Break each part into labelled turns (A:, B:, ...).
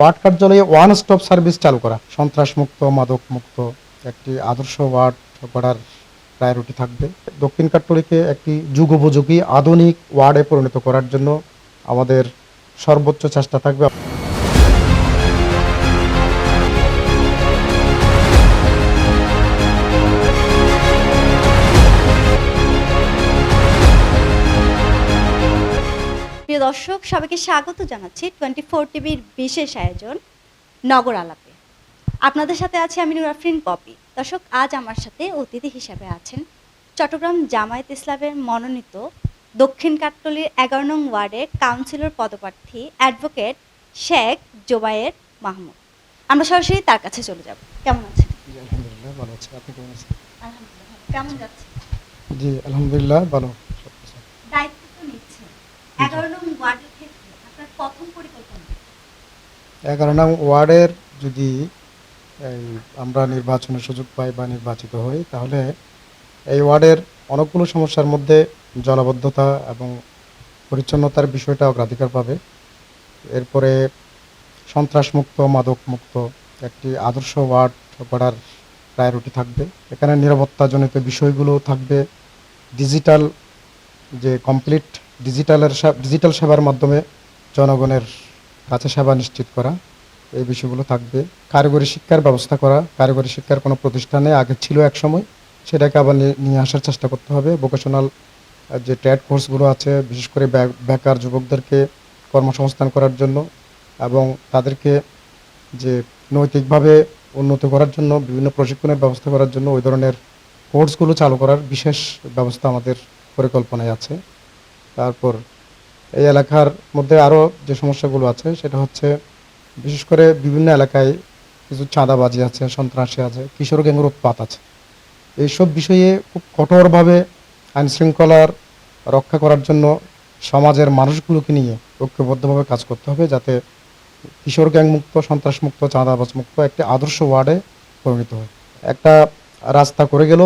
A: Word কার্যালয়ে one stop service চালু করা, সন্ত্রাসমুক্ত মাদকমুক্ত একটি আদর্শ ওয়ার্ড গড়ার প্রায়োরিটি থাকবে। দক্ষিণ কাট্টলিকে একটি যুগোপযোগী আধুনিক ওয়ার্ডে পরিণত করার জন্য আমাদের সর্বোচ্চ চেষ্টা থাকবে।
B: প্রিয় দর্শক, সবাইকে স্বাগত জানাচ্ছি 24 টিভির বিশেষ আয়োজন নগর আলাপে। আপনাদের সাথে আছি আমি নূর আফরিন পপি। দর্শক, আজ আমার সাথে অতিথি হিসাবে আছেন চট্টগ্রাম জামায়াত ইসলামের মনোনীত দক্ষিণ কাট্টলির 11 নং ওয়ার্ডের কাউন্সিলর পদপ্রার্থী অ্যাডভোকেট শেখ জোবায়ের মাহমুদ। আমরা সরাসরি তার কাছে চলে যাব। কেমন আছেন?
A: আলহামদুলিল্লাহ ভালো আছি, আপনি কেমন আছেন?
B: আলহামদুলিল্লাহ। কেমন যাচ্ছে?
A: জি আলহামদুলিল্লাহ ভালো।
B: দায়িত্ব তো নিচ্ছেন 11 নং ওয়ার্ডের ক্ষেত্রে আপনার প্রথম পরিকল্পনা?
A: 11 নং ওয়ার্ডের যদি আমরা নির্বাচনের সুযোগ পাই বা নির্বাচিত হই, তাহলে এই ওয়ার্ডের অনেকগুলো সমস্যার মধ্যে জলাবদ্ধতা এবং পরিচ্ছন্নতার বিষয়টা অগ্রাধিকার পাবে। এরপরে সন্ত্রাসমুক্ত মাদকমুক্ত একটি আদর্শ ওয়ার্ড গড়ার প্রায়োরিটি থাকবে। এখানে নিরাপত্তাজনিত বিষয়গুলো থাকবে। ডিজিটাল যে কমপ্লিট ডিজিটাল সেবার মাধ্যমে জনগণের কাছে সেবা নিশ্চিত করা, এই বিষয়গুলো থাকবে। কারিগরি শিক্ষার ব্যবস্থা করা, কারিগরি শিক্ষার কোনো প্রতিষ্ঠানে আগে ছিল এক সময়, সেটাকে আবার নিয়ে আসার চেষ্টা করতে হবে। ভোকেশনাল যে ট্রেড কোর্সগুলো আছে, বিশেষ করে বেকার যুবকদেরকে কর্মসংস্থান করার জন্য এবং তাদেরকে যে নৈতিকভাবে উন্নত করার জন্য বিভিন্ন প্রশিক্ষণের ব্যবস্থা করার জন্য ওই ধরনের কোর্সগুলো চালু করার বিশেষ ব্যবস্থা আমাদের পরিকল্পনায় আছে। তারপর এই এলাকার মধ্যে আরও যে সমস্যাগুলো আছে সেটা হচ্ছে, বিশেষ করে বিভিন্ন এলাকায় কিছু চাঁদাবাজি আছে, সন্ত্রাসী আছে, কিশোর গ্যাংয়ের উৎপাত আছে। এইসব বিষয়ে খুব কঠোরভাবে আইনশৃঙ্খলার রক্ষা করার জন্য সমাজের মানুষগুলোকে নিয়ে ঐক্যবদ্ধভাবে কাজ করতে হবে, যাতে কিশোর গ্যাং মুক্ত, সন্ত্রাসমুক্ত, চাঁদাবাজ মুক্ত একটি আদর্শ ওয়ার্ডে পরিণত হয়। একটা রাস্তা করে গেল,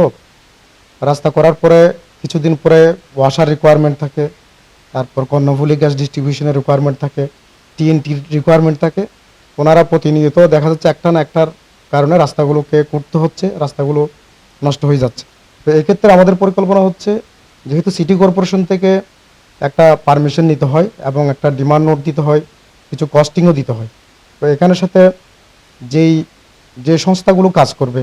A: রাস্তা করার পরে কিছুদিন পরে ওয়াসার রিকোয়ারমেন্ট থাকে, তারপর কর্ণফুলী গ্যাস ডিস্ট্রিবিউশনের রিকোয়ারমেন্ট থাকে, টিএনটির রিকোয়ারমেন্ট থাকে। ওনারা প্রতিনিয়ত দেখা যাচ্ছে একটা না একটার কারণে রাস্তাগুলোকে করতে হচ্ছে, রাস্তাগুলো নষ্ট হয়ে যাচ্ছে। তো এক্ষেত্রে আমাদের পরিকল্পনা হচ্ছে, যেহেতু সিটি কর্পোরেশন থেকে একটা পারমিশন নিতে হয় এবং একটা ডিমান্ড নোট দিতে হয়, কিছু কস্টিংও দিতে হয়। তো এখানের সাথে যে সংস্থাগুলো কাজ করবে,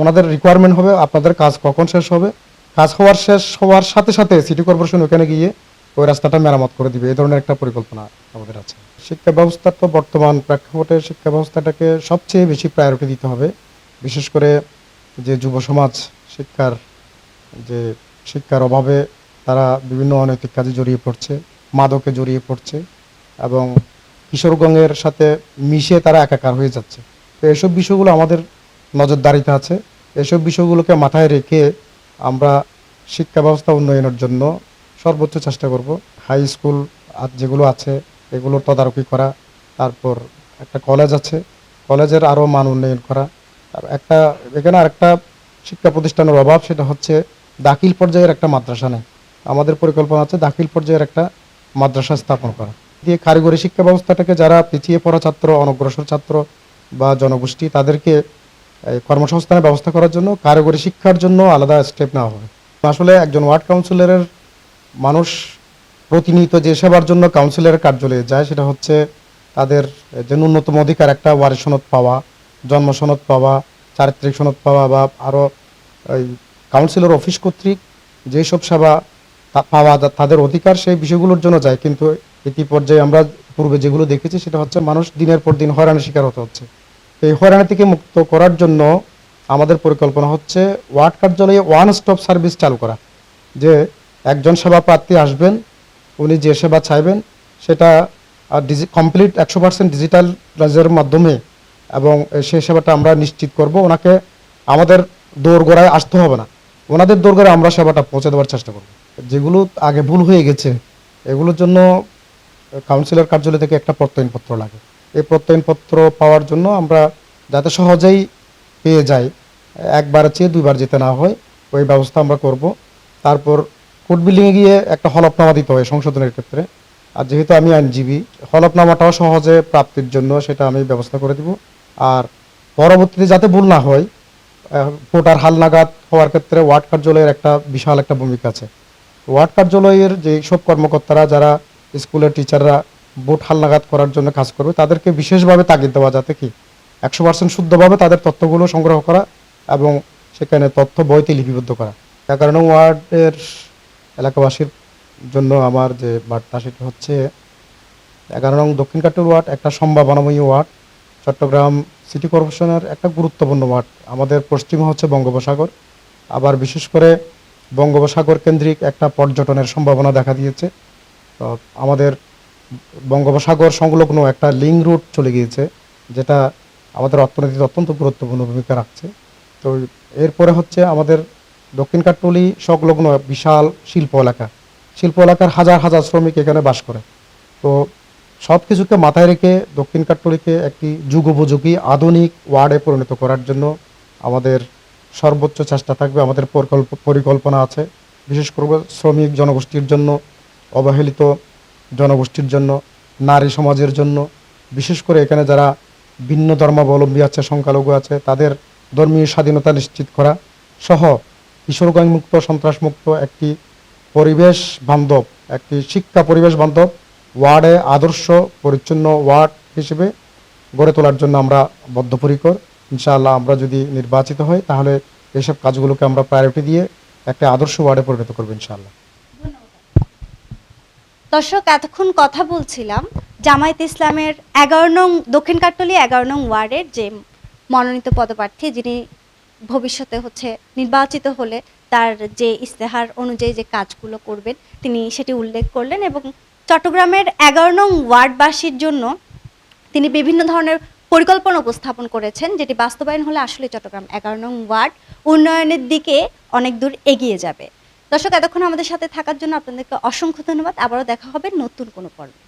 A: ওনাদের রিকোয়ারমেন্ট হবে আপনাদের কাজ কখন শেষ হবে, কাজ শেষ হওয়ার সাথে সাথে সিটি কর্পোরেশন ওখানে গিয়ে ওই রাস্তাটা মেরামত করে দিবে। এই ধরনের একটা পরিকল্পনা আমাদের আছে। শিক্ষা ব্যবস্থার তো বর্তমান প্রেক্ষাপটে শিক্ষা ব্যবস্থাটাকে সবচেয়ে বেশি প্রায়োরিটি দিতে হবে। বিশেষ করে যে যুব সমাজ শিক্ষার অভাবে তারা বিভিন্ন অনৈতিক কাজে জড়িয়ে পড়ছে, মাদকে জড়িয়ে পড়ছে এবং কিশোরগঞ্জের সাথে মিশে তারা একাকার হয়ে যাচ্ছে। তো এসব বিষয়গুলো আমাদের নজরদারিতে আছে। এসব বিষয়গুলোকে মাথায় রেখে আমরা শিক্ষা ব্যবস্থা উন্নয়নের জন্য সর্বোচ্চ চেষ্টা করব। হাই স্কুল যেগুলো আছে এগুলোর তদারকি করা, তারপর একটা কলেজ আছে, কলেজের আরও মান উন্নয়ন করা। আর এখানে আরেকটা শিক্ষা প্রতিষ্ঠানের অভাব, সেটা হচ্ছে দাখিল পর্যায়ের একটা মাদ্রাসা নেই। আমাদের পরিকল্পনা আছে দাখিল পর্যায়ের একটা মাদ্রাসা স্থাপন করা দিয়ে কারিগরি শিক্ষা ব্যবস্থাটাকে, যারা পিছিয়ে পড়া ছাত্র, অনগ্রসর ছাত্র বা জনগোষ্ঠী, তাদেরকে কর্মসংস্থানের ব্যবস্থা করার জন্য কারিগরি শিক্ষার জন্য আলাদা স্টেপ নেওয়া হবে। আসলে একজন ওয়ার্ড কাউন্সিলরের মানুষ প্রতিনিয়ত যে সেবার জন্য কাউন্সিলরের কার্যালয়ে যায়, সেটা হচ্ছে তাদের যে ন্যূনতম অধিকার, একটা ওয়ারিশ সনদ পাওয়া, জন্ম সনদ পাওয়া, চারিত্রিক সনদ পাওয়া বা আরও ওই কাউন্সিলর অফিস কর্তৃক যেসব সেবা পাওয়া তাদের অধিকার, সেই বিষয়গুলোর জন্য যায়। কিন্তু ইতি পর্যায়ে আমরা পূর্বে যেগুলো দেখেছি, সেটা হচ্ছে মানুষ দিনের পর দিন হয়রানির শিকার হতে হচ্ছে। এই হয়রানি থেকে মুক্ত করার জন্য আমাদের পরিকল্পনা হচ্ছে ওয়ার্ড কার্যালয়ে ওয়ান স্টপ সার্ভিস চালু করা, যে একজন সেবা প্রার্থী আসবেন, উনি যে সেবা চাইবেন সেটা কমপ্লিট 100% ডিজিটালাইজের মাধ্যমে, এবং সেই সেবাটা আমরা নিশ্চিত করব। ওনাকে আমাদের দোরগোড়ায় আসতে হবে না, ওনাদের দোরগোড়ায় আমরা সেবাটা পৌঁছে দেওয়ার চেষ্টা করব। যেগুলো আগে ভুল হয়ে গেছে এগুলোর জন্য কাউন্সিলর কার্যালয় থেকে একটা প্রত্যয়নপত্র লাগে। এই প্রত্যয়নপত্র পাওয়ার জন্য আমরা যাতে সহজেই পেয়ে যাই, একবার চেয়ে দুইবার যেতে না হয়, ওই ব্যবস্থা আমরা করব। তারপর কোর্ট বিল্ডিংয়ে গিয়ে একটা হলফনামা দিতে হয় সংশোধনের ক্ষেত্রে, আর যেহেতু আমি আইনজীবী, হলফনামাটাও সহজে প্রাপ্তির জন্য সেটা আমি ব্যবস্থা করে দিব। আর পরবর্তীতে যাতে ভুল না হয়, ভোটার হালনাগাদ হওয়ার ক্ষেত্রে ওয়ার্ড কার্যালয়ের একটা বিশাল একটা ভূমিকা আছে। ওয়ার্ড কার্যালয়ের যে সব কর্মকর্তারা যারা স্কুলের টিচাররা ভোট হালনাগাদ করার জন্য কাজ করবে, তাদেরকে বিশেষভাবে তাগিদ দেওয়া যাতে কি 100% শুদ্ধভাবে তাদের তথ্যগুলো সংগ্রহ করা এবং সেখানে তথ্য বইতে লিপিবদ্ধ করা। তার কারণে ওয়ার্ডের এলাকাবাসীর জন্য আমার যে বার্তা সেটা হচ্ছে, 11 নং দক্ষিণ কাটুর ওয়ার্ড একটা সম্ভাবনাময়ী ওয়ার্ড। চট্টগ্রাম সিটি কর্পোরেশনের একটা গুরুত্বপূর্ণ ওয়ার্ড। আমাদের পশ্চিমে হচ্ছে বঙ্গোপসাগর, আবার বিশেষ করে বঙ্গোপসাগর কেন্দ্রিক একটা পর্যটনের সম্ভাবনা দেখা দিয়েছে। তো আমাদের বঙ্গোপসাগর সংলগ্ন একটা লিঙ্ক রুট চলে গিয়েছে, যেটা আমাদের অর্থনীতিতে অত্যন্ত গুরুত্বপূর্ণ ভূমিকা রাখছে। তো এরপরে হচ্ছে আমাদের দক্ষিণ কাট্টলি সংলগ্ন বিশাল শিল্প এলাকা। শিল্প এলাকার হাজার হাজার শ্রমিক এখানে বাস করে। তো সব কিছুকে মাথায় রেখে দক্ষিণ কাট্টলিকে একটি যুগোপযোগী আধুনিক ওয়ার্ডে পরিণত করার জন্য আমাদের সর্বোচ্চ চেষ্টা থাকবে। আমাদের পরিকল্পনা আছে, বিশেষ করে শ্রমিক জনগোষ্ঠীর জন্য, অবহেলিত জনগোষ্ঠীর জন্য, নারী সমাজের জন্য, বিশেষ করে এখানে যারা ভিন্ন ধর্মাবলম্বী আছে, সংখ্যালঘু আছে, তাদের ধর্মীয় স্বাধীনতা নিশ্চিত করা সহ কিশোরগঞ্জ মুক্ত, সন্ত্রাসমুক্ত একটি পরিবেশ বান্ধব, একটি শিক্ষা পরিবেশ বান্ধব ওয়ার্ডে আদর্শ পরিচ্ছন্ন ওয়ার্ড হিসেবে গড়ে তোলার জন্য আমরা বদ্ধপরিকর। ইনশাআল্লাহ আমরা যদি নির্বাচিত হই তাহলে এইসব কাজগুলোকে আমরা প্রায়োরিটি দিয়ে একটা আদর্শ ওয়ার্ডে পরিণত করবো ইনশাআল্লাহ।
B: দর্শক, এতক্ষণ কথা বলছিলাম জামায়াতে ইসলামের 11 নং দক্ষিণ কাট্টলি 11 নং ওয়ার্ডের যে মনোনীত পদপ্রার্থী, যিনি ভবিষ্যতে হচ্ছে নির্বাচিত হলে তার যে ইস্তেহার অনুযায়ী যে কাজগুলো করবেন তিনি সেটি উল্লেখ করলেন, এবং চট্টগ্রামের 11 নং ওয়ার্ডবাসীর জন্য তিনি বিভিন্ন ধরনের পরিকল্পনা উপস্থাপন করেছেন, যেটি বাস্তবায়ন হলে আসলে চট্টগ্রাম 11 নং ওয়ার্ড উন্নয়নের দিকে অনেক দূর এগিয়ে যাবে। দর্শক, এতক্ষণ আমাদের সাথে থাকার জন্য আপনাদেরকে অসংখ্য ধন্যবাদ। আবারও দেখা হবে নতুন কোনো পর্বে।